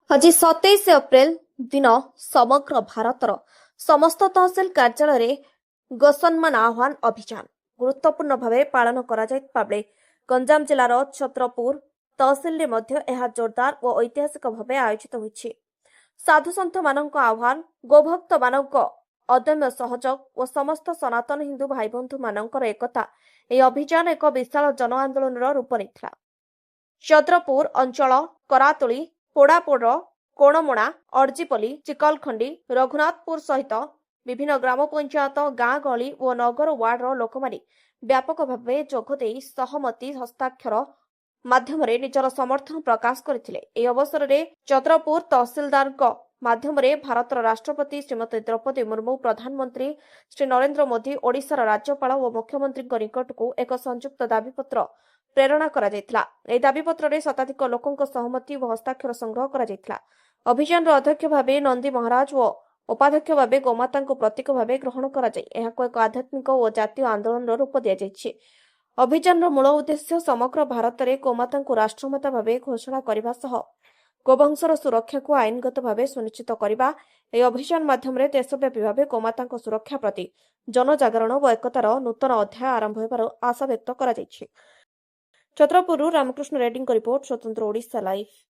ଆଜି 27 ଏପ୍ରିଲ ଦିନ ସମଗ୍ର ଭାରତର ସମସ୍ତ ତହସିଲ କାର୍ଯ୍ୟାଳୟରେ ଗୋସନ୍ମାନ ଆହ୍ୱାନ ଅଭିଯାନ ଗୁରୁତ୍ୱପୂର୍ଣ୍ଣ ଭାବେ ପାଳନ କରାଯାଇଥିବା ବେଳେ ଗଞ୍ଜାମ ଜିଲ୍ଲାର ଛତ୍ରପୁର ତହସିଲରେ ମଧ୍ୟ ଏହା ଜୋରଦାର ଓ ଐତିହାସିକ ଭାବେ ଆୟୋଜିତ ହୋଇଛି। ସାଧୁସନ୍ଥମାନଙ୍କ ଆହ୍ୱାନ, ଗୋଭକ୍ତମାନଙ୍କ ଅଦମ୍ୟ ସହଯୋଗ ଓ ସମସ୍ତ ସନାତନ ହିନ୍ଦୁ ଭାଇବନ୍ଧୁମାନଙ୍କର ଏକତା ଏହି ଅଭିଯାନ ଏକ ବିଶାଳ ଜନ ଆନ୍ଦୋଳନର ରୂପ ନେଇଥିଲା। ଛତ୍ରପୁର ଅଞ୍ଚଳ କରାତୁଳି, ପୋଡାପୋଡ, କୋଣମଣା, ଅର୍ଜିପଲ୍ଲୀ, ଚିକଲଖଣ୍ଡି, ରଘୁନାଥପୁର ସହିତ ବିଭିନ୍ନ ଗ୍ରାମ ପଞ୍ଚାୟତ, ଗାଁ ଗହଳି ଓ ନଗର ୱାର୍ଡର ଲୋକମାନେ ବ୍ୟାପକ ଭାବେ ଯୋଗଦେଇ ସହମତି ହସ୍ତାକ୍ଷର ମାଧ୍ୟମରେ ନିଜର ସମର୍ଥନ ପ୍ରକାଶ କରିଥିଲେ। ଏହି ଅବସରରେ ଛତ୍ରପୁର ତହସିଲଦାରଙ୍କ ମାଧ୍ୟମରେ ଭାରତର ରାଷ୍ଟ୍ରପତି ଶ୍ରୀମତୀ ଦ୍ରୌପଦୀ ମୁର୍ମୁ, ପ୍ରଧାନମନ୍ତ୍ରୀ ଶ୍ରୀ ନରେନ୍ଦ୍ର ମୋଦି, ଓଡ଼ିଶାର ରାଜ୍ୟପାଳ ଓ ମୁଖ୍ୟମନ୍ତ୍ରୀଙ୍କ ନିକଟକୁ ଏକ ସଂଯୁକ୍ତ ଦାବିପତ୍ର ପ୍ରେରଣ କରାଯାଇଥିଲା। ଏହି ଦାବିପତ୍ରରେ ଶତାଧିକ ଲୋକଙ୍କ ସହମତି ଓ ହସ୍ତାକ୍ଷର ସଂଗ୍ରହ କରାଯାଇଥିଲା। ଅଭିଯାନର ଅଧ୍ୟକ୍ଷ ଭାବେ ନନ୍ଦୀ ମହାରାଜ ଓ ଉପାଧ୍ୟକ୍ଷ ଭାବେ ଗୋମାତାଙ୍କୁ ପ୍ରତୀକ ଭାବେ ଗ୍ରହଣ କରାଯାଇ ଏହାକୁ ଏକ ଆଧ୍ୟାତ୍ମିକ ଓ ଜାତୀୟ ଆନ୍ଦୋଳନର ରୂପ ଦିଆଯାଇଛି। ଅଭିଯାନର ମୂଳ ଉଦ୍ଦେଶ୍ୟ ସମଗ୍ର ଭାରତରେ ଗୋମାତାଙ୍କୁ ରାଷ୍ଟ୍ରମାତା ଭାବେ ଘୋଷଣା କରିବା ସହ ଗୋବଂଶର ସୁରକ୍ଷାକୁ ଆଇନଗତ ଭାବେ ସୁନିଶ୍ଚିତ କରିବା। ଏହି ଅଭିଯାନ ମାଧ୍ୟମରେ ଦେଶବ୍ୟାପୀ ଭାବେ ଗୋମାତାଙ୍କ ସୁରକ୍ଷା ପ୍ରତି ଜନଜାଗରଣ ଓ ଏକତାର ନୂତନ ଅଧ୍ୟାୟ ଆରମ୍ଭ ହେବାର ଆଶା ବ୍ୟକ୍ତ କରାଯାଇଛି। ଛତ୍ରପୁରରୁ ରାମକୃଷ୍ଣ ରେଡ୍ଡୀଙ୍କ ରିପୋର୍ଟ, ସ୍ୱତନ୍ତ୍ର ଓଡ଼ିଶା ଲାଇଭ୍।